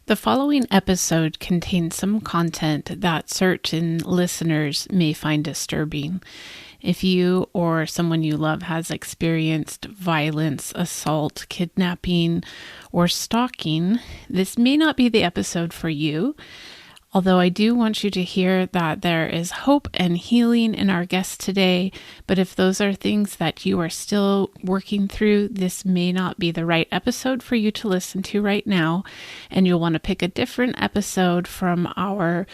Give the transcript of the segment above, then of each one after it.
The following episode contains some content that certain listeners may find disturbing. If you or someone you love has experienced violence, assault, kidnapping, or stalking, this may not be the episode for you. Although I do want you to hear that there is hope and healing in our guest today, but if those are things that you are still working through, this may not be the right episode for you to listen to right now, and you'll want to pick a different episode from our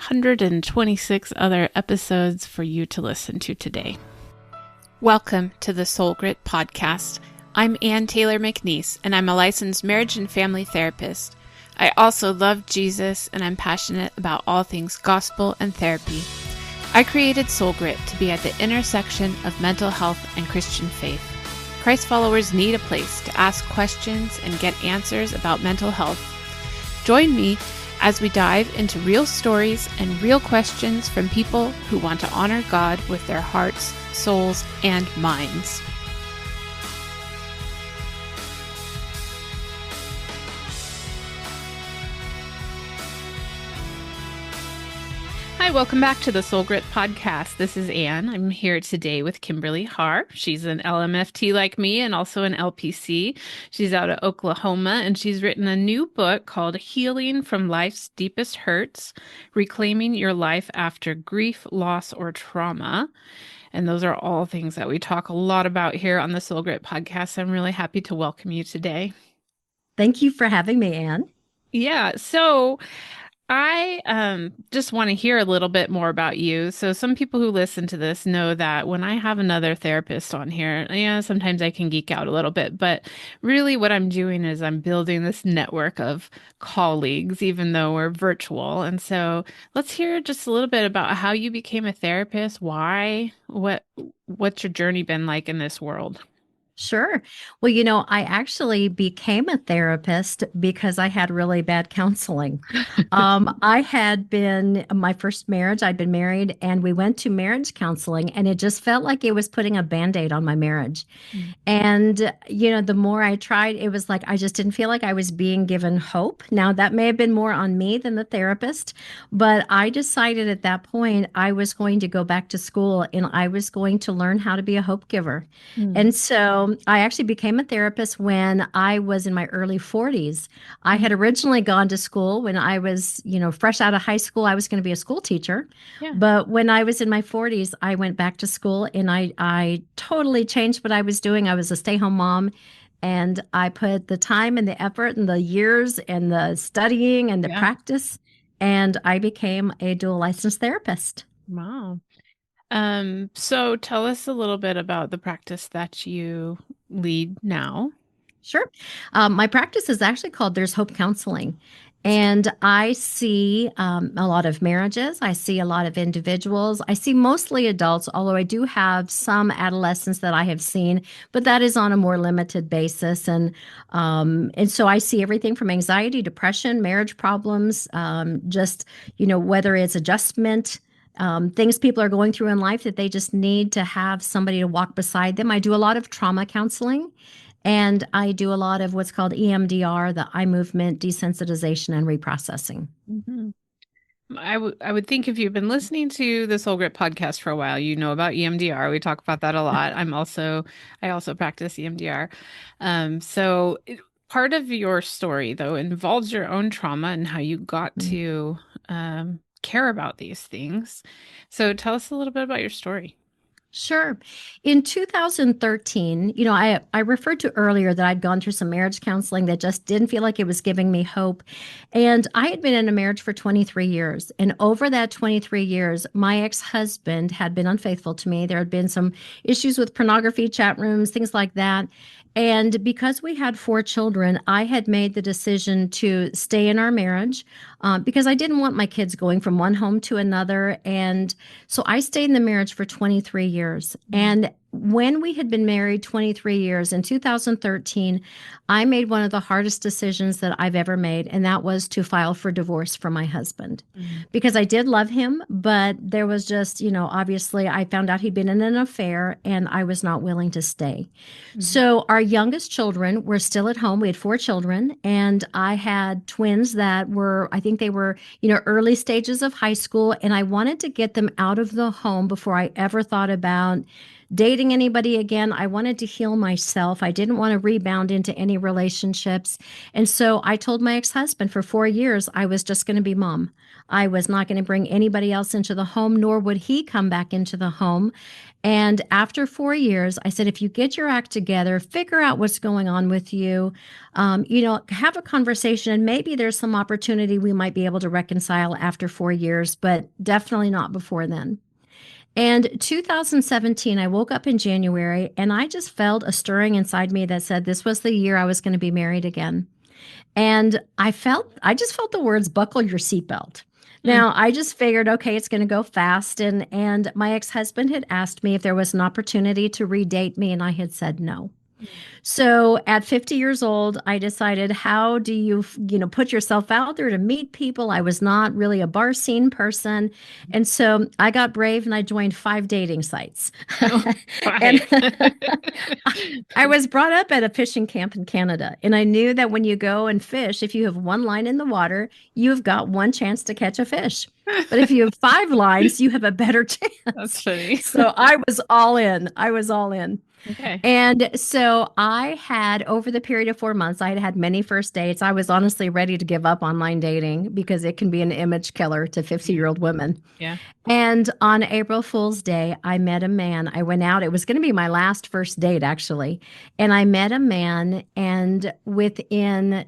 126 other episodes for you to listen to today. Welcome to the Soul Grit Podcast. I'm Ann Taylor McNeese, and I'm a licensed marriage and family therapist. I also love Jesus, and I'm passionate about all things gospel and therapy. I created Soul Grit to be at the intersection of mental health and Christian faith. Christ followers need a place to ask questions and get answers about mental health. Join me as we dive into real stories and real questions from people who want to honor God with their hearts, souls, and minds. Hi, welcome back to the Soul Grit Podcast. This is Ann. I'm here today with Kimberly Har. She's an LMFT like me and also an LPC. She's out of Oklahoma, and she's written a new book called Healing from Life's Deepest Hurts, Reclaiming Your Life After Grief, Loss, or Trauma. And those are all things that we talk a lot about here on the Soul Grit Podcast. I'm really happy to welcome you today. Thank you for having me, Ann. Yeah, so I just want to hear a little bit more about you. So some people who listen to this know that when I have another therapist on here, sometimes I can geek out a little bit, but really what I'm doing is I'm building this network of colleagues, even though we're virtual. And so let's hear just a little bit about how you became a therapist, why, what's your journey been like in this world? Sure. Well, I actually became a therapist because I had really bad counseling. I had been my first marriage, I'd been married, and we went to marriage counseling, and it just felt like it was putting a band-aid on my marriage. Mm. And, the more I tried, it was like I just didn't feel like I was being given hope. Now, that may have been more on me than the therapist, but I decided at that point I was going to go back to school and I was going to learn how to be a hope giver. Mm. And so I actually became a therapist when I was in my early 40s. I Mm. had originally gone to school when I was, fresh out of high school. I was going to be a school teacher. Yeah. But when I was in my 40s, I went back to school and I totally changed what I was doing. I was a stay-home mom, and I put the time and the effort and the years and the studying and the Yeah. practice, and I became a dual licensed therapist. Wow. So tell us a little bit about the practice that you lead now. Sure. My practice is actually called There's Hope Counseling. And I see a lot of marriages. I see a lot of individuals. I see mostly adults, although I do have some adolescents that I have seen, but that is on a more limited basis. And so I see everything from anxiety, depression, marriage problems, just, whether it's adjustment, things people are going through in life that they just need to have somebody to walk beside them. I do a lot of trauma counseling. And I do a lot of what's called EMDR, the eye movement desensitization and reprocessing. Mhm. I would think if you've been listening to the Soul Grit podcast for a while, you know about EMDR. We talk about that a lot. I also practice EMDR. Part of your story though involves your own trauma and how you got to care about these things. So tell us a little bit about your story. Sure. In 2013, I referred to earlier that I'd gone through some marriage counseling that just didn't feel like it was giving me hope. And I had been in a marriage for 23 years. And over that 23 years, my ex-husband had been unfaithful to me. There had been some issues with pornography, chat rooms, things like that. And because we had 4 children, I had made the decision to stay in our marriage because I didn't want my kids going from one home to another. And so I stayed in the marriage for 23 years. Mm. And when we had been married 23 years, in 2013, I made one of the hardest decisions that I've ever made, and that was to file for divorce from my husband. Mm. Because I did love him, but there was just, obviously I found out he'd been in an affair and I was not willing to stay. Mm. So our youngest children were still at home. We had four children, and I had twins that were, I think they were, early stages of high school, and I wanted to get them out of the home before I ever thought about dating anybody again. I wanted to heal myself. I didn't want to rebound into any relationships. And so I told my ex-husband for 4 years I was just going to be mom. I was not going to bring anybody else into the home, nor would he come back into the home. And after 4 years, I said, if you get your act together, figure out what's going on with you, have a conversation, and maybe there's some opportunity we might be able to reconcile after 4 years, but definitely not before then. And 2017, I woke up in January and I just felt a stirring inside me that said this was the year I was going to be married again. And I just felt the words buckle your seatbelt. Mm. Now, I just figured, okay, it's going to go fast. And my ex-husband had asked me if there was an opportunity to redate me, and I had said no. So at 50 years old, I decided, how do you, put yourself out there to meet people? I was not really a bar scene person. And so I got brave and I joined 5 dating sites. Oh, And right. I was brought up at a fishing camp in Canada. And I knew that when you go and fish, if you have one line in the water, you've got one chance to catch a fish. But if you have 5 lines, you have a better chance. That's funny. So I was all in. I was all in. Okay. And so I had, over the period of 4 months, I had had many first dates. I was honestly ready to give up online dating because it can be an image killer to 50-year-old women. Yeah. And on April Fool's Day, I met a man. I went out. It was going to be my last first date, actually. And I met a man, and within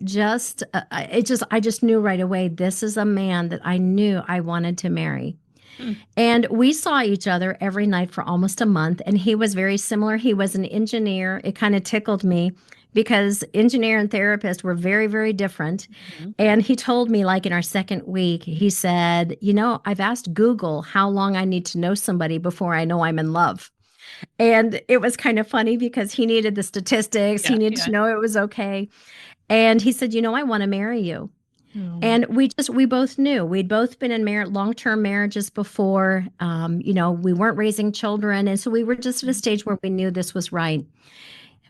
I just knew right away, this is a man that I knew I wanted to marry. Hmm. And we saw each other every night for almost a month. And he was very similar. He was an engineer. It kind of tickled me because engineer and therapist were very, very different. Mhm. And he told me, like in our second week, he said, I've asked Google how long I need to know somebody before I know I'm in love. And it was kind of funny because he needed the statistics, he Yeah. needed Yeah. to know it was okay. And he said, I want to marry you. Oh. And we both knew we'd both been in long-term marriages before. We weren't raising children. And so we were just at a stage where we knew this was right.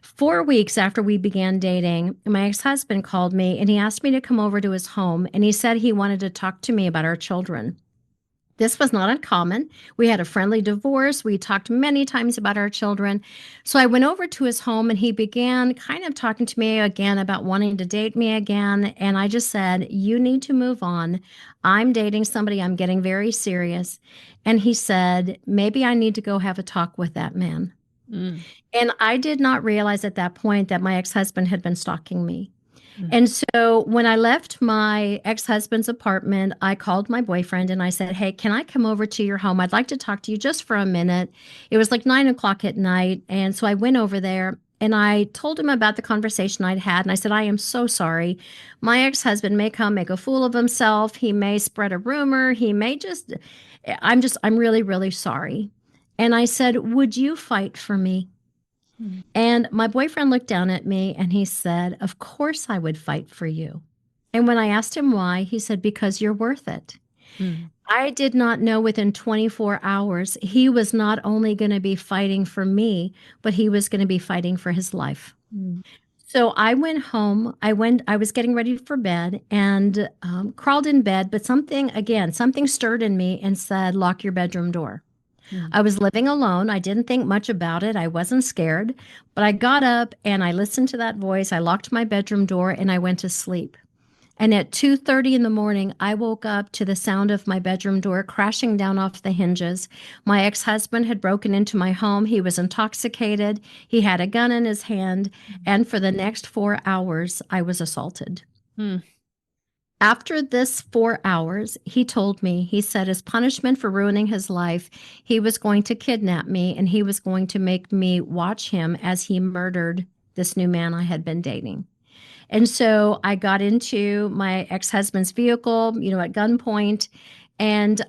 4 weeks after we began dating, my ex-husband called me and he asked me to come over to his home. And he said he wanted to talk to me about our children. This was not uncommon. We had a friendly divorce. We talked many times about our children. So I went over to his home and he began kind of talking to me again about wanting to date me again. And I just said, you need to move on. I'm dating somebody. I'm getting very serious. And he said, maybe I need to go have a talk with that man. Mm. And I did not realize at that point that my ex-husband had been stalking me. Mm. And so when I left my ex-husband's apartment, I called my boyfriend and I said, hey, can I come over to your home? I'd like to talk to you just for a minute. It was like 9 o'clock at night. And so I went over there and I told him about the conversation I'd had. And I said, I am so sorry. My ex-husband may come make a fool of himself. He may spread a rumor. He may I'm really, really sorry. And I said, would you fight for me? Mm. And my boyfriend looked down at me and he said, of course I would fight for you. And when I asked him why, he said, because you're worth it. Mm. I did not know within 24 hours, he was not only going to be fighting for me, but he was going to be fighting for his life. Mm. So I went home. I was getting ready for bed and crawled in bed, but something stirred in me and said, lock your bedroom door. Mm. I was living alone. I didn't think much about it. I wasn't scared, but I got up and I listened to that voice. I locked my bedroom door and I went to sleep. And at 2:30 in the morning, I woke up to the sound of my bedroom door crashing down off the hinges. My ex-husband had broken into my home. He was intoxicated. He had a gun in his hand. And for the next 4 hours, I was assaulted. Mm. After this 4 hours, he told me, he said, as punishment for ruining his life, he was going to kidnap me and he was going to make me watch him as he murdered this new man I had been dating. And so I got into my ex-husband's vehicle, at gunpoint, And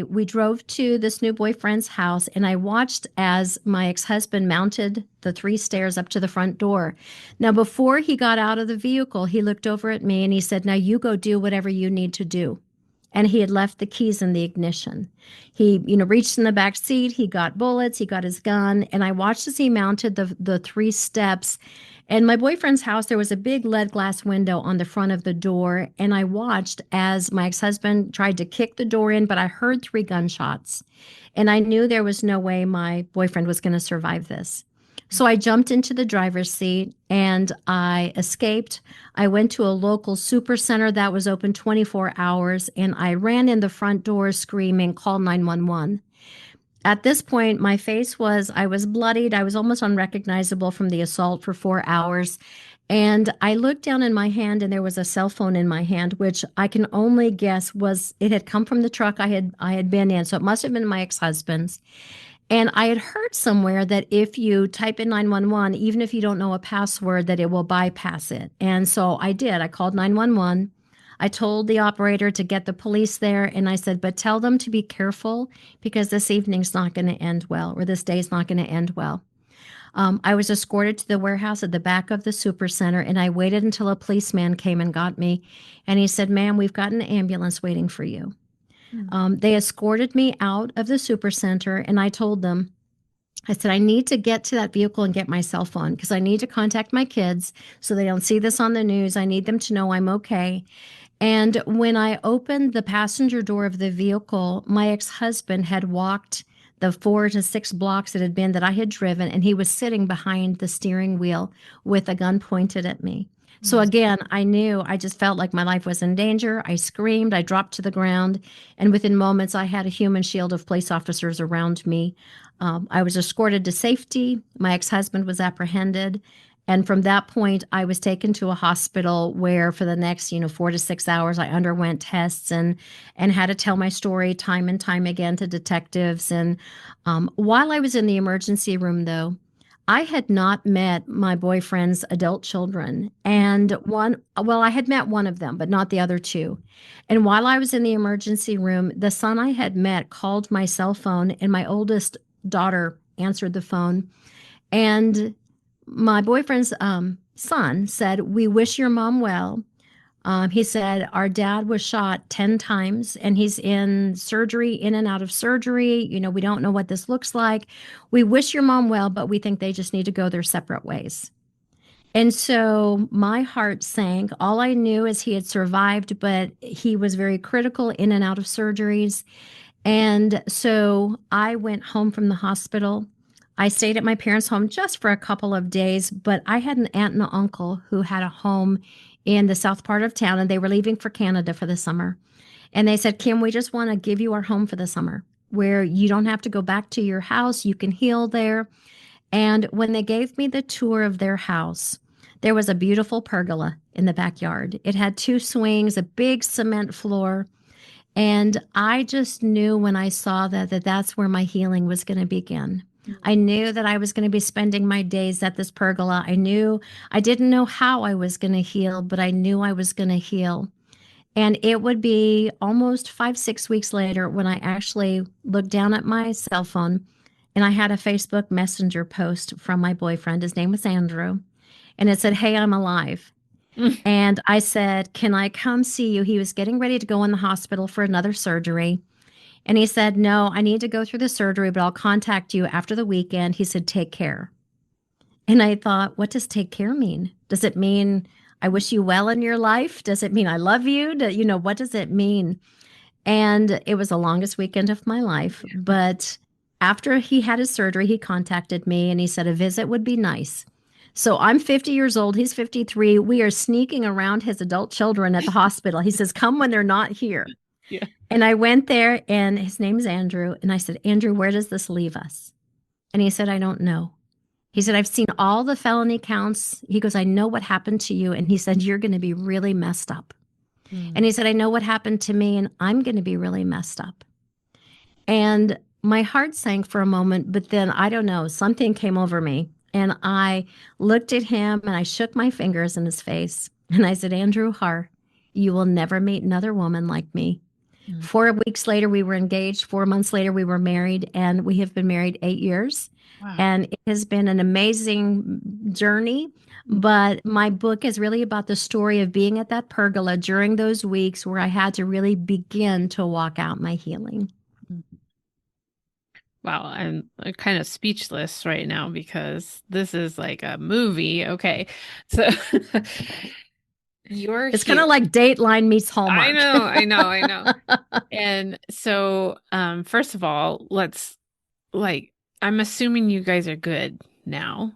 we drove to this new boyfriend's house, and I watched as my ex-husband mounted the 3 stairs up to the front door. Now, before he got out of the vehicle, he looked over at me and he said, "Now you go do whatever you need to do." And he had left the keys in the ignition. He, reached in the back seat. He got bullets. He got his gun, and I watched as he mounted the 3 steps. In my boyfriend's house, there was a big lead glass window on the front of the door, and I watched as my ex-husband tried to kick the door in, but I heard 3 gunshots, and I knew there was no way my boyfriend was going to survive this. So I jumped into the driver's seat and I escaped. I went to a local super center that was open 24 hours, and I ran in the front door screaming, "Call 911." At this point, I was bloodied. I was almost unrecognizable from the assault for 4 hours. And I looked down in my hand and there was a cell phone in my hand, which I can only guess it had come from the truck I had been in. So it must have been my ex-husband's. And I had heard somewhere that if you type in 911, even if you don't know a password, that it will bypass it. And so I did. I called 911. I told the operator to get the police there, and I said, but tell them to be careful because this evening's not going to end well, or this day's not going to end well. I was escorted to the warehouse at the back of the super center, and I waited until a policeman came and got me. And he said, "Ma'am, we've got an ambulance waiting for you." They escorted me out of the super center, and I told them, I said, "I need to get to that vehicle and get my cell phone because I need to contact my kids so they don't see this on the news. I need them to know I'm okay." And when I opened the passenger door of the vehicle, my ex-husband had walked the 4 to 6 blocks it had been that I had driven, and he was sitting behind the steering wheel with a gun pointed at me. So again, I just felt like my life was in danger. I screamed, I dropped to the ground, and within moments, I had a human shield of police officers around me. I was escorted to safety. My ex-husband was apprehended. And from that point, I was taken to a hospital where for the next, 4 to 6 hours, I underwent tests and had to tell my story time and time again to detectives. And while I was in the emergency room, though, I had not met my boyfriend's adult children. And I had met one of them, but not the other two. And while I was in the emergency room, the son I had met called my cell phone, and my oldest daughter answered the phone. And my boyfriend's son said, "We wish your mom well." He said, "Our dad was shot 10 times and he's in surgery, in and out of surgery. We don't know what this looks like. We wish your mom well, but we think they just need to go their separate ways." And so my heart sank. All I knew is he had survived, but he was very critical in and out of surgeries. And so I went home from the hospital. I stayed at my parents' home just for a couple of days, but I had an aunt and an uncle who had a home in the south part of town, and they were leaving for Canada for the summer. And they said, "Kim, we just want to give you our home for the summer where you don't have to go back to your house. You can heal there." And when they gave me the tour of their house, there was a beautiful pergola in the backyard. It had 2 swings, a big cement floor. And I just knew when I saw that that's where my healing was going to begin. I knew that I was going to be spending my days at this pergola. I didn't know how I was going to heal, but I knew I was going to heal. And it would be almost 5, 6 weeks later when I actually looked down at my cell phone and I had a Facebook Messenger post from my boyfriend. His name was Andrew. And it said, "Hey, I'm alive." And I said, "Can I come see you?" He was getting ready to go in the hospital for another surgery. And he said, "No, I need to go through the surgery, but I'll contact you after the weekend." He said, "Take care." And I thought, what does take care mean? Does it mean I wish you well in your life? Does it mean I love you? What does it mean? And it was the longest weekend of my life. Yeah. But after he had his surgery, he contacted me and he said a visit would be nice. So I'm 50 years old. He's 53. We are sneaking around his adult children at the hospital. He says, "Come when they're not here." Yeah. And I went there, and his name's Andrew. And I said, "Andrew, where does this leave us?" And he said, "I don't know." He said, "I've seen all the felony counts." He goes, "I know what happened to you." And he said, "You're going to be really messed up." And he said, "I know what happened to me, and I'm going to be really messed up." And my heart sank for a moment, but then I don't know, something came over me. And I looked at him and I shook my fingers in his face. And I said, "Andrew Har, you will never meet another woman like me." Mm. 4 weeks later, we were engaged. 4 months later, we were married, and we have been married 8 years. Wow. And it has been an amazing journey. But my book is really about the story of being at that pergola during those weeks where I had to really begin to walk out my healing. Mm. Wow, I'm kind of speechless right now because this is like a movie. Okay. So you're It's kind here. of like Dateline meets I Hallmark. know, I know, I know. And so, first of all, let's like, I'm assuming you guys are good now.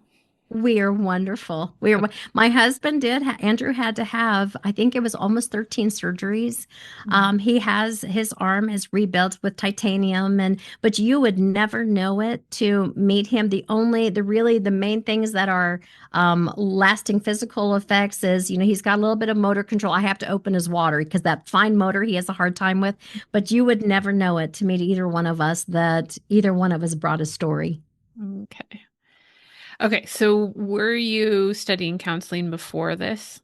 We are wonderful. We are. Okay. My husband did. Andrew had to have, I think it was almost 13 surgeries. Mm. He has his arm is rebuilt with titanium, and but you would never know it to meet him. The main things that are lasting physical effects is, he's got a little bit of motor control. I have to open his water because that fine motor he has a hard time with. But you would never know it to meet either one of us that either one of us brought a story. Okay. Okay, so were you studying counseling before this?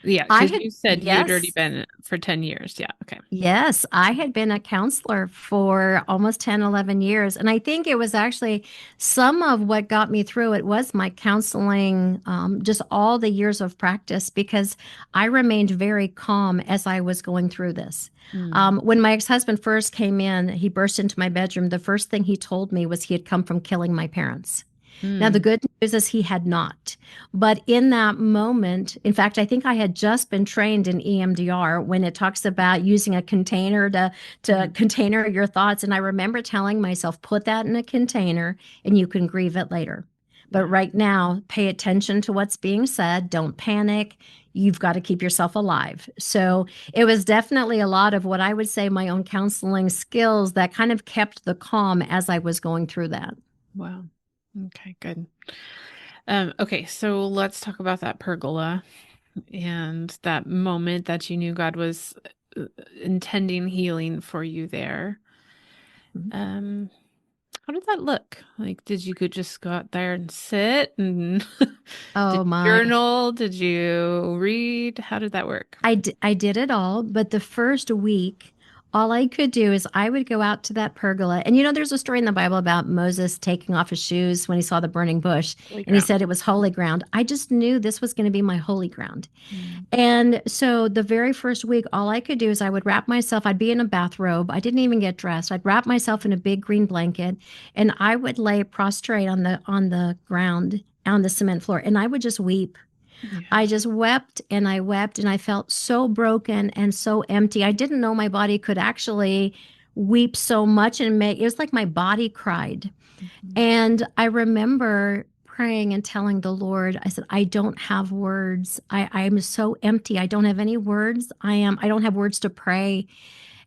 Yeah, I because had, you said you had already yes. been for 10 years. Yeah, okay. Yes, I had been a counselor for almost 10, 11 years. And I think it was actually some of what got me through it was my counseling, just all the years of practice, because I remained very calm as I was going through this. Mm. When my ex-husband first came in, he burst into my bedroom. The first thing he told me was he had come from killing my parents. Now, the Mm. good news is he had not. But in that moment, in fact, I think I had just been trained in EMDR when it talks about using a container to Mhm. container your thoughts. And I remember telling myself, put that in a container and you can grieve it later. But Yeah. right now, pay attention to what's being said. Don't panic. You've got to keep yourself alive. So it was definitely a lot of what I would say my own counseling skills that kind of kept the calm as I was going through that. Wow. Okay, good. Okay, so let's talk about that pergola and that moment that you knew God was uh, intending healing for you there. Um, how did that look? Like, did you could just go out there and sit and did Oh you my. journal? Did you read? How did that work? I did it all, but the first week, all I could do is I would go out to that pergola. And there's a story in the Bible about Moses taking off his shoes when he saw the burning bush, Holy and he ground. said it was holy ground. I just knew this was going to be my holy ground. Mm. And so the very first week, all I could do is I would wrap myself, I'd be in a bathrobe. I didn't even get dressed. I'd wrap myself in a big green blanket and I would lay prostrate on the ground on the cement floor and I would just weep. Yeah. I just wept and I felt so broken and so empty. I didn't know my body could actually weep so much and make it was like my body cried. Mhm. And I remember praying and telling the Lord, I said, I don't have words. I'm so empty. I don't have any words. I don't have words to pray.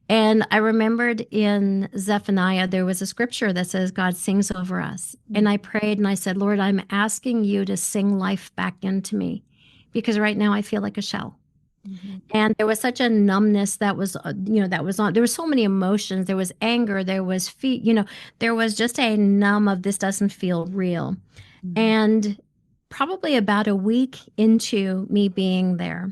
And I remembered in Zephaniah, there was a scripture that says, God sings over us. And Mm. I prayed and I said, Lord, I'm asking you to sing life back into me because right now I feel like a shell. Mhm. And there was such a numbness that was, that was on. There were so many emotions. There was anger. There was there was just a numb of this doesn't feel real. Mhm. And probably about a week into me being there,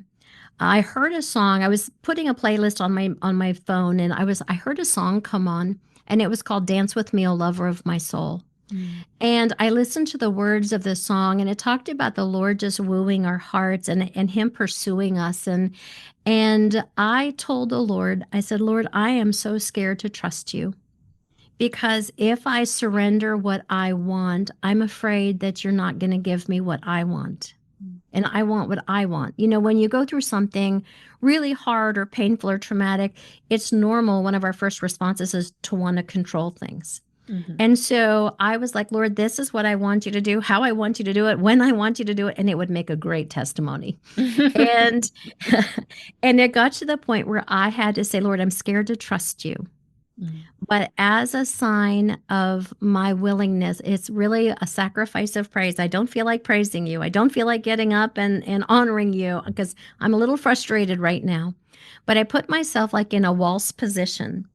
I heard a song. I was putting a playlist on my phone and I heard a song come on and it was called Dance with Me, O Lover of My Soul. Mm. And I listened to the words of the song and it talked about the Lord just wooing our hearts and him pursuing us and I told the Lord, I said, Lord, I am so scared to trust you because if I surrender what I want, I'm afraid that you're not going to give me what I want. Mm. And I want what I want. When you go through something really hard or painful or traumatic, it's normal. One of our first responses is to want to control things. Mhm. And so I was like, Lord, this is what I want you to do, how I want you to do it, when I want you to do it. And it would make a great testimony. And and it got to the point where I had to say, Lord, I'm scared to trust you. Mm. But as a sign of my willingness, it's really a sacrifice of praise. I don't feel like praising you. I don't feel like getting up and honoring you because I'm a little frustrated right now. But I put myself in a waltz position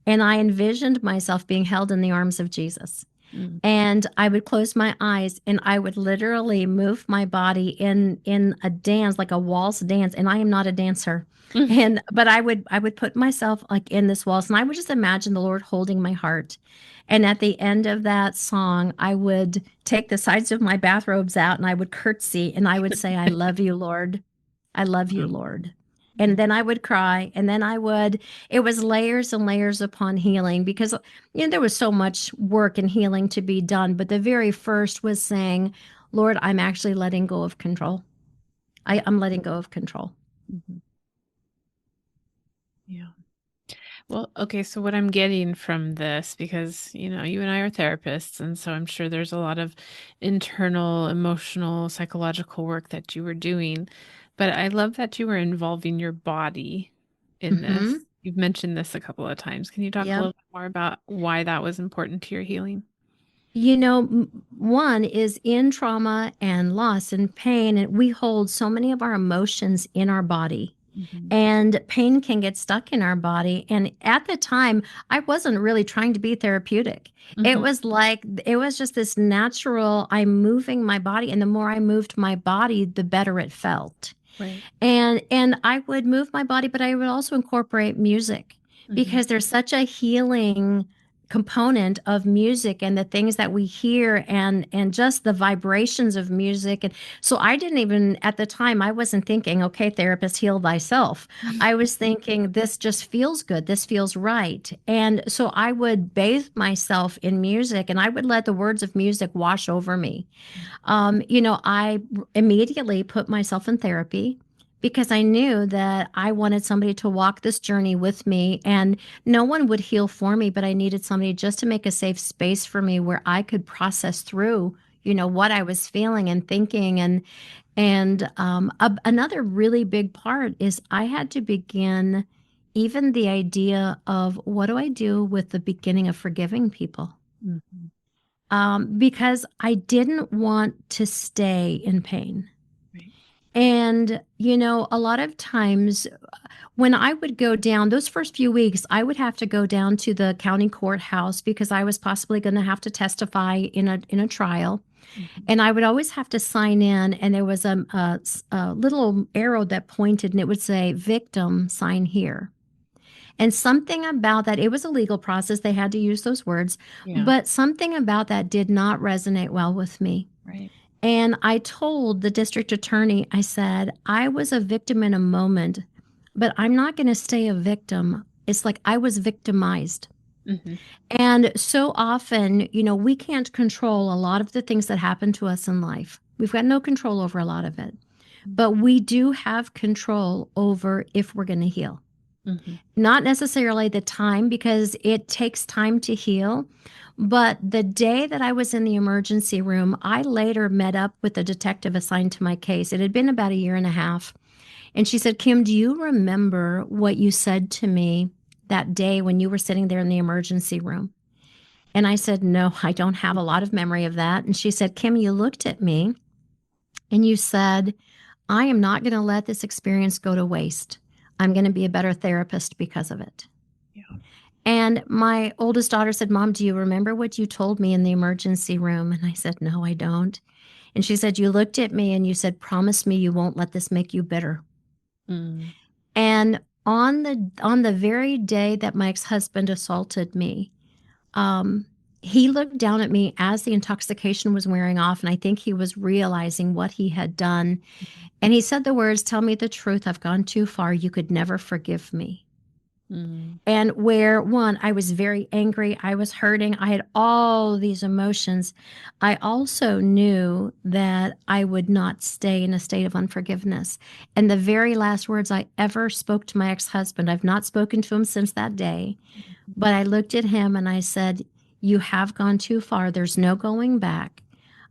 and I envisioned myself being held in the arms of Jesus. Mm. And I would close my eyes and I would literally move my body in a dance, like a waltz dance. And I am not a dancer. And but I would put myself like in this waltz and I would just imagine the Lord holding my heart. And at the end of that song, I would take the sides of my bathrobes out and I would curtsy and I would say, I love you, Lord. I love you, Lord. And then I would cry, and then it was layers and layers upon healing because, there was so much work and healing to be done. But the very first was saying, Lord, I'm actually letting go of control. I'm letting go of control. Mhm. Yeah. Well, okay, so what I'm getting from this, because, you and I are therapists, and so I'm sure there's a lot of internal, emotional, psychological work that you were doing, but I love that you were involving your body in Hmm. this. You've mentioned this a couple of times. Can you talk a Yep. little bit more about why that was important to your healing? One is in trauma and loss and pain, and we hold so many of our emotions in our body. Mhm. And pain can get stuck in our body. And at the time, I wasn't really trying to be therapeutic. It Mhm. was like, it was just this natural, I'm moving my body. And the more I moved my body, the better it felt. Right. And I would move my body, but I would also incorporate music Mhm. because there's such a healing component of music and the things that we hear and just the vibrations of music. And so I didn't even at the time I wasn't thinking, okay, therapist, heal thyself. I was thinking this just feels good. This feels right. And so I would bathe myself in music and I would let the words of music wash over me. I immediately put myself in therapy because I knew that I wanted somebody to walk this journey with me and no one would heal for me, but I needed somebody just to make a safe space for me where I could process through, what I was feeling and thinking. And another really big part is I had to begin even the idea of what do I do with the beginning of forgiving people? Mhm. Because I didn't want to stay in pain. Right. And, a lot of times when I would go down, those first few weeks, I would have to go down to the county courthouse because I was possibly going to have to testify in a trial. Mhm. And I would always have to sign in, and there was a little arrow that pointed, and it would say, "Victim, sign here." And something about that, it was a legal process. They had to use those words, Yeah. but something about that did not resonate well with me. Right. And I told the district attorney, I said, I was a victim in a moment, but I'm not going to stay a victim. It's like I was victimized. Mhm. And so often, we can't control a lot of the things that happen to us in life. We've got no control over a lot of it, but we do have control over if we're going to heal. Mhm. Not necessarily the time because it takes time to heal. But the day that I was in the emergency room, I later met up with the detective assigned to my case. It had been about a year and a half. And she said, Kim, do you remember what you said to me that day when you were sitting there in the emergency room? And I said, no, I don't have a lot of memory of that. And she said, Kim, you looked at me and you said, I am not going to let this experience go to waste. I'm going to be a better therapist because of it. Yeah. And my oldest daughter said, Mom, do you remember what you told me in the emergency room? And I said, No, I don't. And she said, You looked at me and you said, Promise me you won't let this make you bitter. Mm. And on the very day that my ex-husband assaulted me, um, he looked down at me as the intoxication was wearing off, and I think he was realizing what he had done. And he said the words, Tell me the truth. I've gone too far. You could never forgive me. Mm. And where one, I was very angry, I was hurting, I had all these emotions. I also knew that I would not stay in a state of unforgiveness. And the very last words I ever spoke to my ex husband, I've not spoken to him since that day, but I looked at him and I said, You have gone too far. There's no going back.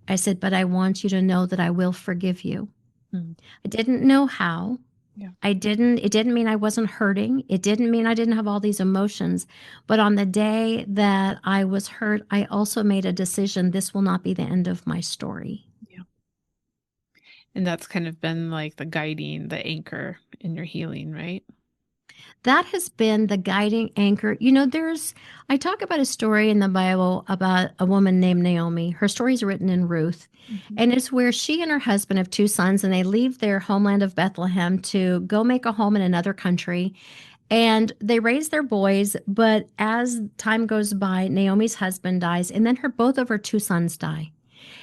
I said, But I want you to know that I will forgive you. Mm. I didn't know how. Yeah. It didn't mean I wasn't hurting. It didn't mean I didn't have all these emotions. But on the day that I was hurt, I also made a decision. This will not be the end of my story. Yeah. And that's kind of been like the guiding, the anchor in your healing, right? That has been the guiding anchor. I talk about a story in the Bible about a woman named Naomi. Her story is written in Ruth, Mhm. and it's where she and her husband have two sons, and they leave their homeland of Bethlehem to go make a home in another country. And they raise their boys, but as time goes by, Naomi's husband dies, and then both of her two sons die.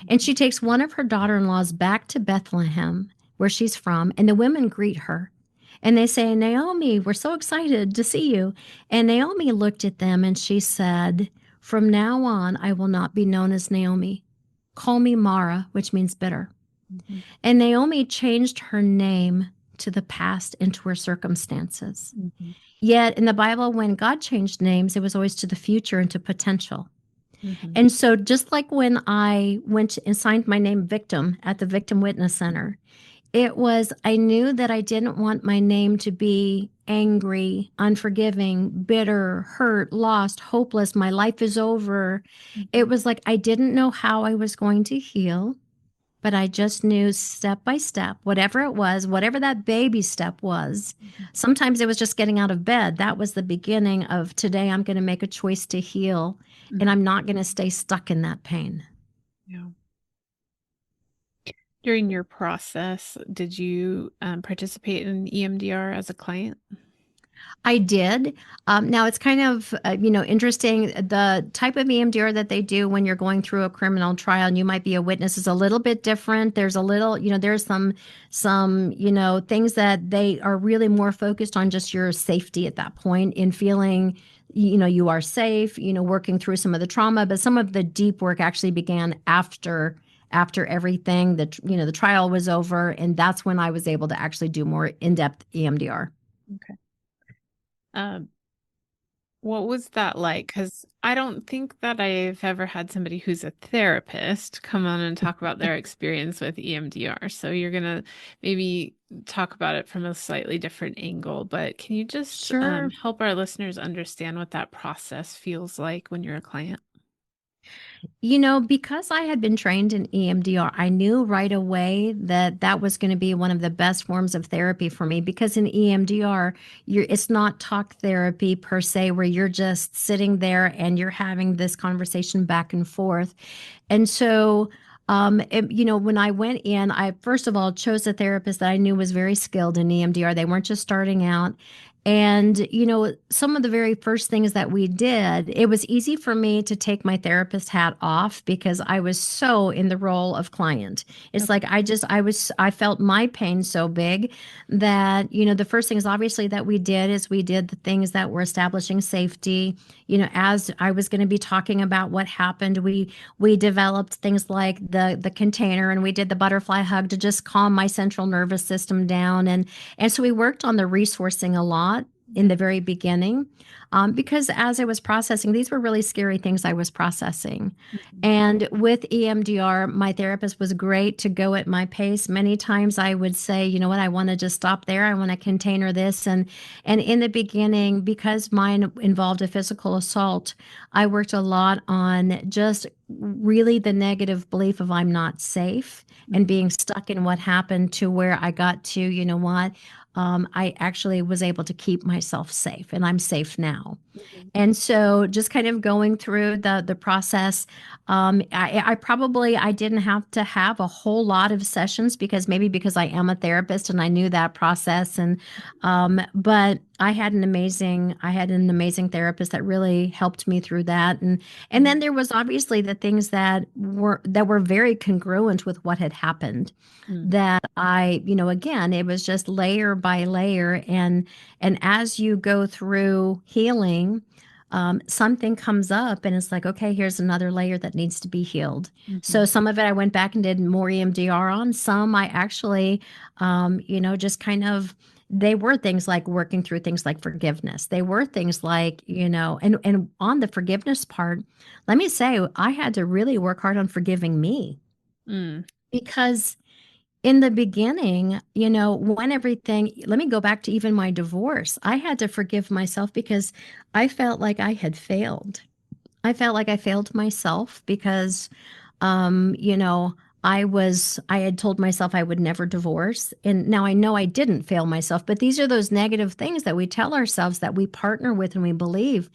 And she takes one of her daughter-in-laws back to Bethlehem, where she's from, and the women greet her. And they say, Naomi, we're so excited to see you. And Naomi looked at them and she said, from now on, I will not be known as Naomi. Call me Mara, which means bitter. Mhm. And Naomi changed her name to the past and to her circumstances. Mhm. Yet in the Bible, when God changed names, it was always to the future and to potential. Mhm. And so, just like when I went and signed my name victim at the Victim Witness Center, I knew that I didn't want my name to be angry, unforgiving, bitter, hurt, lost, hopeless. My life is over. It Mhm. was like I didn't know how I was going to heal, but I just knew step by step, whatever it was, whatever that baby step was. Mhm. Sometimes it was just getting out of bed. That was the beginning of today. I'm going to make a choice to heal, and Mhm. I'm not going to stay stuck in that pain. Yeah. During your process, did you participate in EMDR as a client? I did. Now it's kind of interesting. The type of EMDR that they do when you're going through a criminal trial and you might be a witness is a little bit different. There's a little, there's some things that they are really more focused on just your safety at that point in feeling you are safe. Working through some of the trauma, but some of the deep work actually began after everything that the trial was over, and that's when I was able to actually do more in-depth EMDR. Okay. Um, what was that like? Because I don't think that I've ever had somebody who's a therapist come on and talk about their experience with EMDR. So you're gonna maybe talk about it from a slightly different angle, but can you just Sure. help our listeners understand what that process feels like when you're a client? Because I had been trained in EMDR, I knew right away that that was going to be one of the best forms of therapy for me because in EMDR, it's not talk therapy per se, where you're just sitting there and you're having this conversation back and forth. And so, when I went in, I first of all chose a therapist that I knew was very skilled in EMDR. They weren't just starting out. And, some of the very first things that we did, it was easy for me to take my therapist hat off because I was so in the role of client. It's Okay. like I felt my pain so big that, the first things obviously that we did is we did the things that were establishing safety. As I was going to be talking about what happened, we developed things like the container, and we did the butterfly hug to just calm my central nervous system down, and so we worked on the resourcing a lot in Yeah. the very beginning, because as I was processing, these were really scary things I was processing. Mhm. And with EMDR, my therapist was great to go at my pace. Many times I would say, you know what, I want to just stop there. I want to container this. And in the beginning, because mine involved a physical assault, I worked a lot on just really the negative belief of I'm not safe and Mhm. being stuck in what happened to where I got to, I actually was able to keep myself safe, and I'm safe now. Mhm. And so just kind of going through the process, I didn't have to have a whole lot of sessions because I am a therapist and I knew that process. But I had an amazing therapist that really helped me through that. And then Mhm. there was obviously the things that were very congruent with what had happened, Mhm. that again, it was just layer by layer. And as you go through healing, something comes up and it's like, okay, here's another layer that needs to be healed. So Mhm. some of it I went back and did more EMDR on. Some I actually, just kind of, they were things like working through things like forgiveness. They were things like, and on the forgiveness part, let me say, I had to really work hard on forgiving me Mm. because in the beginning, when let me go back to even my divorce. I had to forgive myself because I felt like I had failed. I felt like I failed myself because, um, you know, I had told myself I would never divorce. And now I know I didn't fail myself, but these are those negative things that we tell ourselves that we partner with and we believe.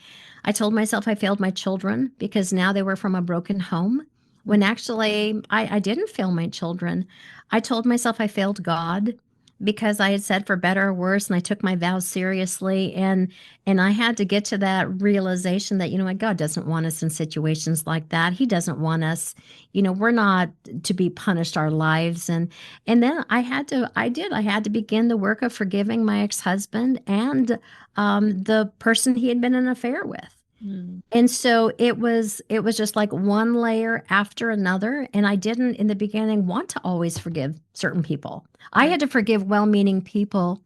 I told myself I failed my children because now they were from a broken home, when actually I didn't fail my children. I told myself I failed God because I had said for better or worse, and I took my vows seriously. And I had to get to that realization that, you know what, God doesn't want us in situations like that. He doesn't want us, we're not to be punished our lives. And then I had to begin the work of forgiving my ex-husband and the person he had been in an affair with. Mm. And so it was just like one layer after another. And I didn't in the beginning want to always forgive certain people. I Right. had to forgive well-meaning people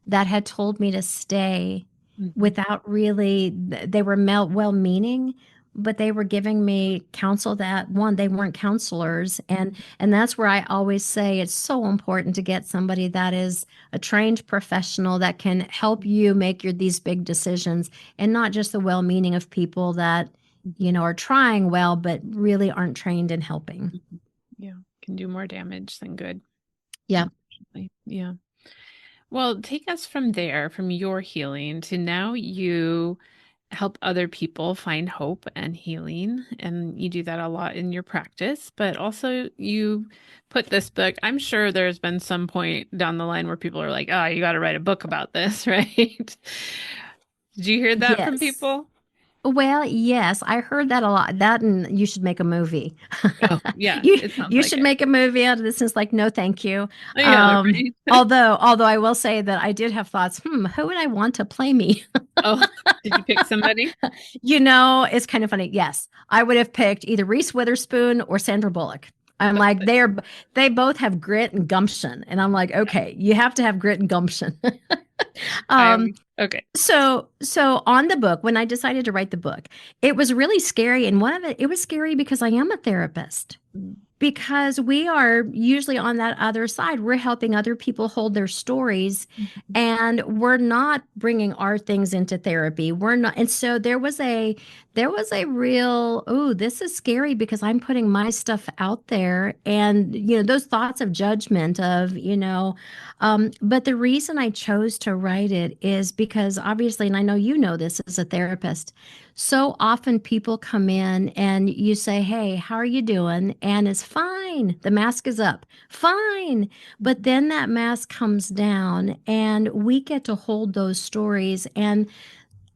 that had told me to stay Mhm. without really, they were well-meaning, but they were giving me counsel that, one, they weren't counselors. And that's where I always say it's so important to get somebody that is a trained professional that can help you make these big decisions, and not just the well-meaning of people that, are trying well but really aren't trained in helping. Mhm. Yeah, can do more damage than good, Yeah. unfortunately. Yeah. Well, take us from there, from your healing to now you help other people find hope and healing. And you do that a lot in your practice, but also you put this book. I'm sure there's been some point down the line where people are like, oh, you got to write a book about this, right? Did you hear that from Yes. people? Well, yes, I heard that a lot. That, and you should make a movie. Oh, yeah, You it sounds you like should it. make a movie out of this. It's like, no, thank you. Oh, yeah, right. Although I will say that I did have thoughts. Who would I want to play me? Oh, did you pick somebody? It's kind of funny. Yes, I would have picked either Reese Witherspoon or Sandra Bullock. I'm like, they both have grit and gumption, and I'm like, Yeah, okay, you have to have grit and gumption. I um, always, okay. so on the book, when I decided to write the book, it was really scary. And it was scary because I am a therapist, Mm, because we are usually on that other side. We're helping other people hold their stories, mhm, and we're not bringing our things into therapy. We're not. And so there was a real, oh, this is scary because I'm putting my stuff out there, and those thoughts of judgment of, but the reason I chose to write it is because, obviously, and I know you know this as a therapist, so often people come in and you say, "Hey, how are you doing?" And it's fine. The mask is up. Fine. But mhm, then that mask comes down and we get to hold those stories. And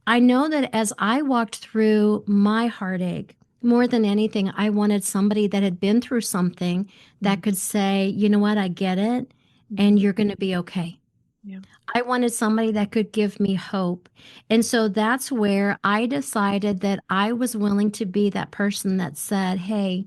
I know that as I walked through my heartache, more than anything, I wanted somebody that had been through something mhm, that could say, "You know what? I get it, and mhm. you're going to be okay." Yeah. I wanted somebody that could give me hope. And so that's where I decided that I was willing to be that person that said, "Hey,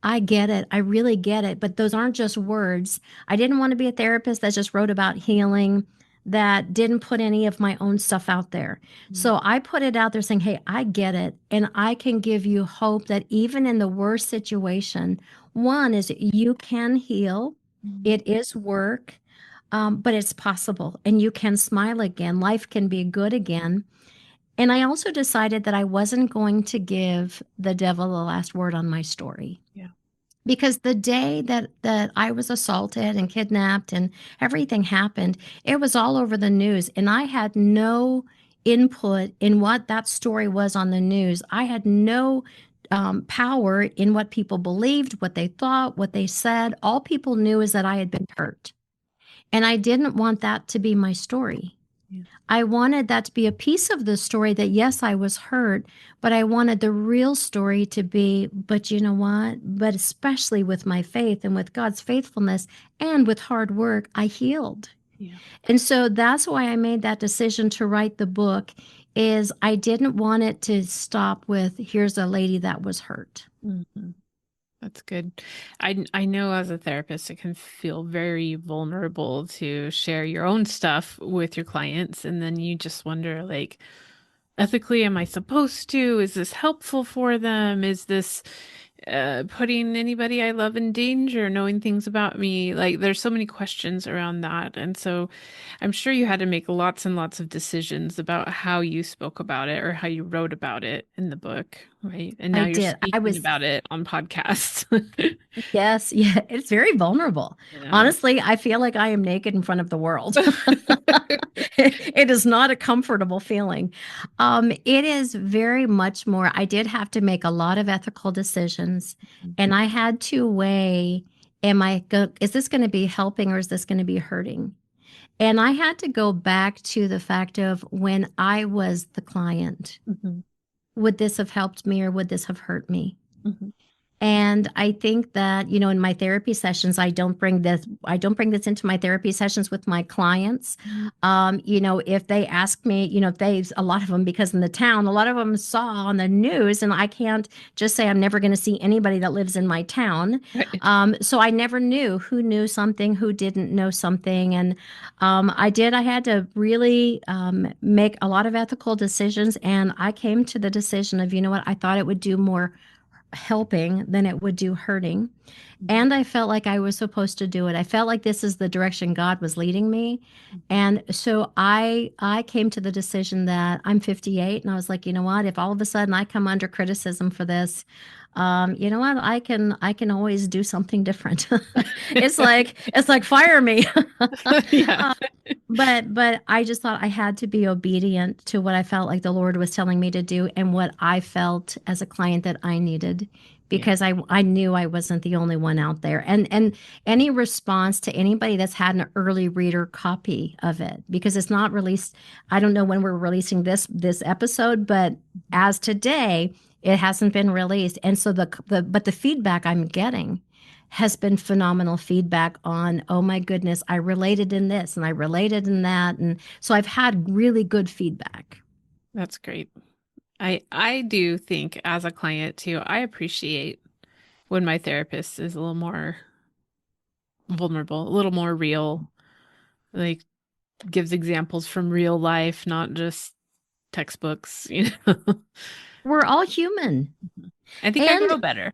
I get it. I really get it." But those aren't just words. I didn't want to be a therapist that just wrote about healing, that didn't put any of my own stuff out there. Mm, So I put it out there saying, "Hey, I get it. And I can give you hope that even in the worst situation, one is you can heal. mm, It is work, but it's possible, and you can smile again. Life can be good again." And I also decided that I wasn't going to give the devil the last word on my story, yeah. because the day that I was assaulted and kidnapped and everything happened, it was all over the news, and I had no input in what that story was on the news. I had no power in what people believed, what they thought, what they said. All people knew is that I had been hurt. And I didn't want that to be my story. Yeah. I wanted that to be a piece of the story, that yes, I was hurt, but I wanted the real story to be, but you know what? But especially with my faith and with God's faithfulness and with hard work, I healed. Yeah. And so that's why I made that decision to write the book, is I didn't want it to stop with, here's a lady that was hurt. Mhm. That's good. I know as a therapist, it can feel very vulnerable to share your own stuff with your clients, and then you just wonder, like, ethically, am I supposed to? Is this helpful for them? Is this putting anybody I love in danger, knowing things about me? Like, there's so many questions around that. And so I'm sure you had to make lots and lots of decisions about how you spoke about it or how you wrote about it in the book, right? And now I you're did. I speaking was about it on podcasts. Yes, yeah, it's very vulnerable. Yeah. Honestly, I feel like I am naked in front of the world. It is not a comfortable feeling. It is very much more. I did have to make a lot of ethical decisions, and I had to weigh, is this going to be helping or is this going to be hurting? And I had to go back to the fact of when I was the client, Mhm, would this have helped me or would this have hurt me? mhm, And I think that, in my therapy sessions, I don't bring this into my therapy sessions with my clients. If they ask me, if a lot of them, because in the town, a lot of them saw on the news, and I can't just say I'm never going to see anybody that lives in my town. right. So I never knew who knew something, who didn't know something. And I had to really make a lot of ethical decisions. And I came to the decision of, you know what, I thought it would do more helping than it would do hurting. Mhm, And I felt like I was supposed to do it. I felt like this is the direction God was leading me. And so I came to the decision that I'm 58 and I was like, you know what, if all of a sudden I come under criticism for this, you know what, I can always do something different. It's like fire me. Yeah. But I just thought I had to be obedient to what I felt like the Lord was telling me to do and what I felt as a client that I needed Yeah. because I knew I wasn't the only one out there. And any response to anybody that's had an early reader copy of it because it's not released. I don't know when we're releasing this episode, but as today it hasn't been released. And so the feedback I'm getting has been phenomenal feedback on, oh my goodness, I related in this and I related in that. And so I've had really good feedback. That's great. I do think as a client too, I appreciate when my therapist is a little more vulnerable, a little more real, like gives examples from real life, not just textbooks, you know. We're all human. I think I And grow better.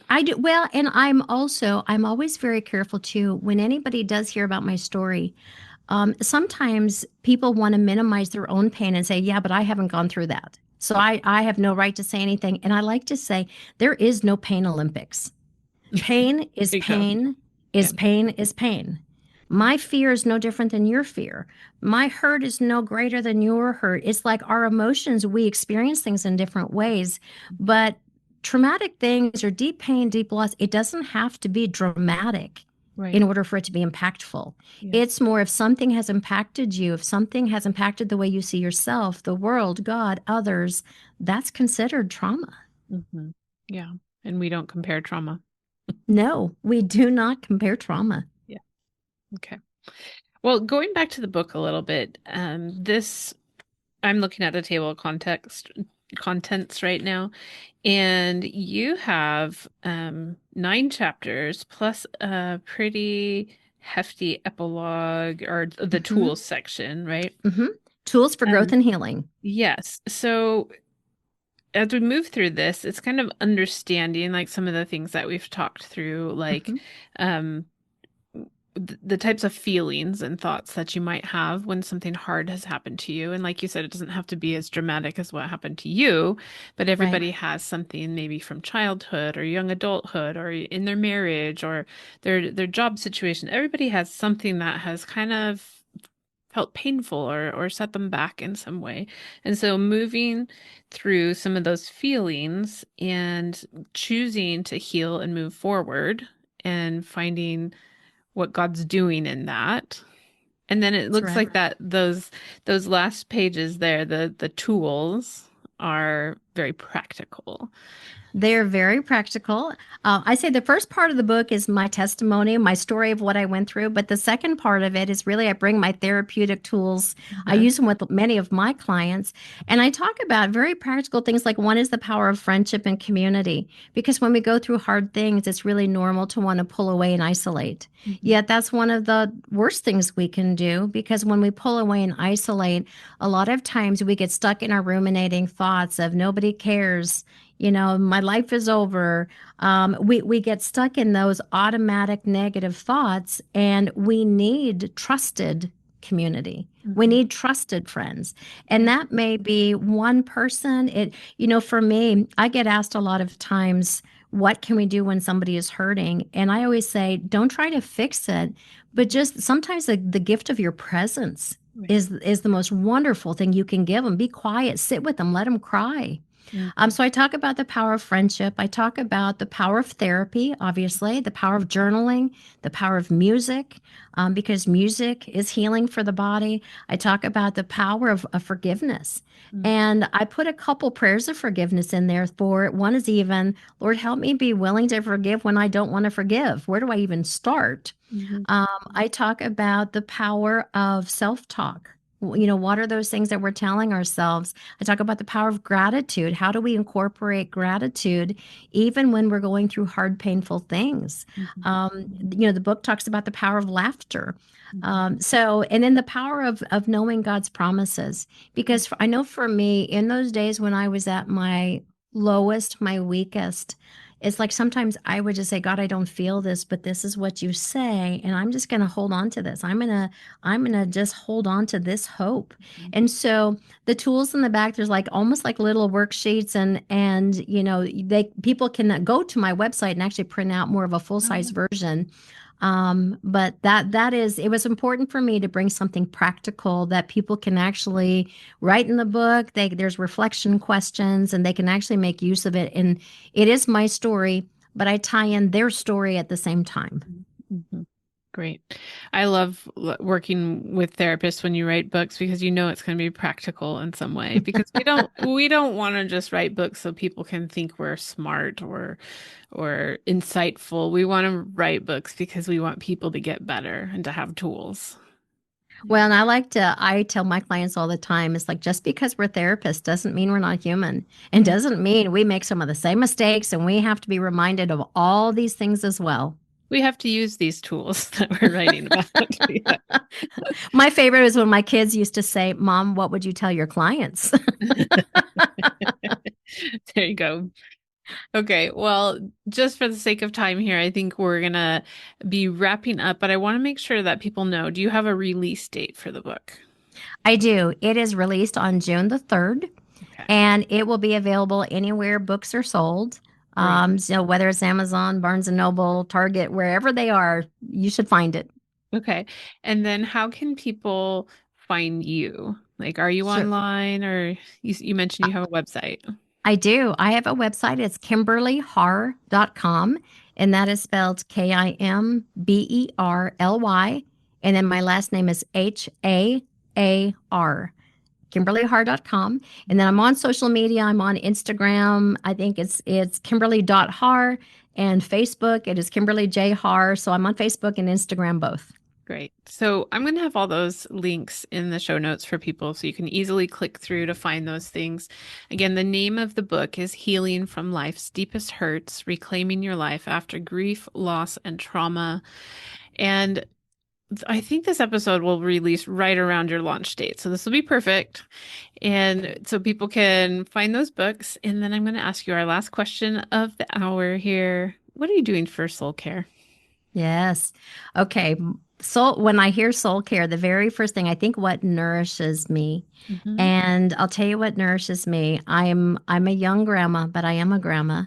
I do well, and I'm always very careful too when anybody does hear about my story. Sometimes people want to minimize their own pain and say, yeah, but I haven't gone through that. So I have no right to say anything. And I like to say there is no pain Olympics. Pain is There you go. pain Yeah. is pain is pain. My fear is no different than your fear. My hurt is no greater than your hurt. It's like our emotions, we experience things in different ways, but traumatic things or deep pain, deep loss, it doesn't have to be dramatic Right. in order for it to be impactful. Yeah. It's more if something has impacted you, if something has impacted the way you see yourself, the world, God, others, that's considered trauma. Hmm. Yeah. And we don't compare trauma. No, we do not compare trauma. Yeah. Okay. Well, going back to the book a little bit, this I'm looking at the table of contents right now, and you have 9 chapters plus a pretty hefty epilogue or the Mhm. tools section, right? hmm Tools for growth Um, and healing. yes. So as we move through this, it's kind of understanding like some of the things that we've talked through, like hmm um the types of feelings and thoughts that you might have when something hard has happened to you. And like you said, it doesn't have to be as dramatic as what happened to you, but Right. everybody has something maybe from childhood or young adulthood or in their marriage or their job situation. Everybody has something that has kind of felt painful or set them back in some way. And so moving through some of those feelings and choosing to heal and move forward and finding what God's doing in that. And then it That's looks right. like that those last pages there, the tools are very practical. They're very practical. I say the first part of the book is my testimony, my story of what I went through. But the second part of it is really I bring my therapeutic tools. I Uh-huh. use them with many of my clients. And I talk about very practical things like one is the power of friendship and community. Because when we go through hard things, it's really normal to want to pull away and isolate. Mhm. Yet that's one of the worst things we can do because when we pull away and isolate, a lot of times we get stuck in our ruminating thoughts of nobody nobody cares. My life is over. We get stuck in those automatic negative thoughts, and we need trusted community. We Mhm. need trusted friends. And that may be one person. For me, I get asked a lot of times, what can we do when somebody is hurting? And I always say, don't try to fix it, but just sometimes the gift of your presence Right. is the most wonderful thing you can give them. Be quiet, sit with them, let them cry. Mhm. So I talk about the power of friendship. I talk about the power of therapy, obviously, the power of journaling, the power of music, because music is healing for the body. I talk about the power of forgiveness. Mhm. And I put a couple prayers of forgiveness in there for it. One is even, Lord, help me be willing to forgive when I don't want to forgive. Where do I even start? Mhm. I talk about the power of self talk. What are those things that we're telling ourselves? I talk about the power of gratitude. How do we incorporate gratitude even when we're going through hard, painful things? Mhm. The book talks about the power of laughter. Mhm. And then the power of knowing God's promises. Because I know for me, in those days when I was at my lowest, my weakest, it's like sometimes I would just say, God, I don't feel this, but this is what you say, and I'm just going to hold on to this. I'm going to just hold on to this hope. Mhm. And so the tools in the back, there's like almost like little worksheets, and they people can go to my website and actually print out more of a full-size version. But that is, it was important for me to bring something practical that people can actually write in the book. There's reflection questions, and they can actually make use of it. And it is my story, but I tie in their story at the same time. Mhm. Great. I love working with therapists when you write books because you know it's going to be practical in some way because we don't want to just write books so people can think we're smart or insightful. We want to write books because we want people to get better and to have tools. Well, and I tell my clients all the time, it's like just because we're therapists doesn't mean we're not human and Yeah. doesn't mean we make some of the same mistakes, and we have to be reminded of all these things as well. We have to use these tools that we're writing about. Yeah. My favorite is when my kids used to say, Mom, what would you tell your clients? There you go. Okay, well, just for the sake of time here, I think we're gonna be wrapping up, but I want to make sure that people know, do you have a release date for the book? I do. It is released on June the 3rd, Okay, and it will be available anywhere books are sold. great. So whether it's Amazon, Barnes and Noble, Target, wherever they are, you should find it. Okay. And then how can people find you? Like, are you Sure. online or you mentioned you have a website? I do. I have a website. It's KimberlyHar.com, and that is spelled Kimberly. And then my last name is Haar. KimberlyHar.com. And then I'm on social media. I'm on Instagram. I think it's Kimberly.Har, and Facebook. It is Kimberly J. Har. So I'm on Facebook and Instagram both. Great. So I'm going to have all those links in the show notes for people so you can easily click through to find those things. Again, the name of the book is Healing from Life's Deepest Hurts, Reclaiming Your Life After Grief, Loss, and Trauma. And I think this episode will release right around your launch date. So this will be perfect. And so people can find those books. And then I'm going to ask you our last question of the hour here. What are you doing for soul care? Yes. Okay. So when I hear soul care, the very first thing I think what nourishes me. Mhm. And I'll tell you what nourishes me. I'm a young grandma, but I am a grandma.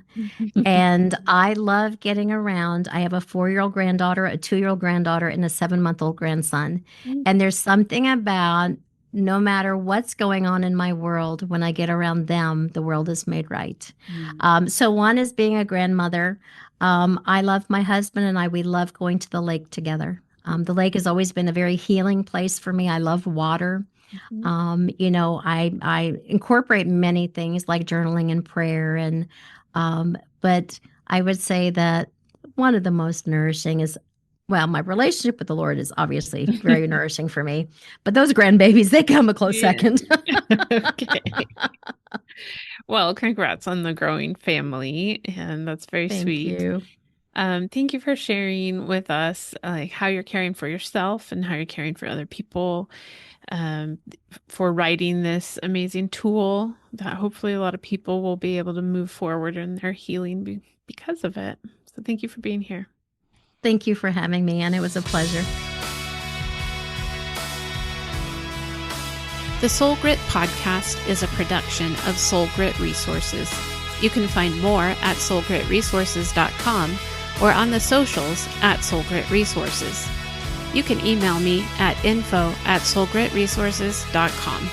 And I love getting around. I have a 4-year-old granddaughter, a 2-year-old granddaughter, and a 7-month-old grandson. And there's something about no matter what's going on in my world, when I get around them, the world is made right. Mm. So one is being a grandmother. I love my husband and I, we love going to the lake together. The lake has always been a very healing place for me. I love water. Mhm. I incorporate many things like journaling and prayer, but I would say that one of the most nourishing is, well, my relationship with the Lord is obviously very nourishing for me, but those grandbabies, they come a close Yeah. second. Okay. Well, congrats on the growing family, and that's very Thank sweet. you. Thank you for sharing with us like how you're caring for yourself and how you're caring for other people. for writing this amazing tool that hopefully a lot of people will be able to move forward in their healing because of it. So thank you for being here. Thank you for having me, and it was a pleasure. The Soul Grit podcast is a production of Soul Grit Resources. You can find more at soulgritresources.com or on the socials at Soul Grit Resources. You can email me at info@soulgritresources.com.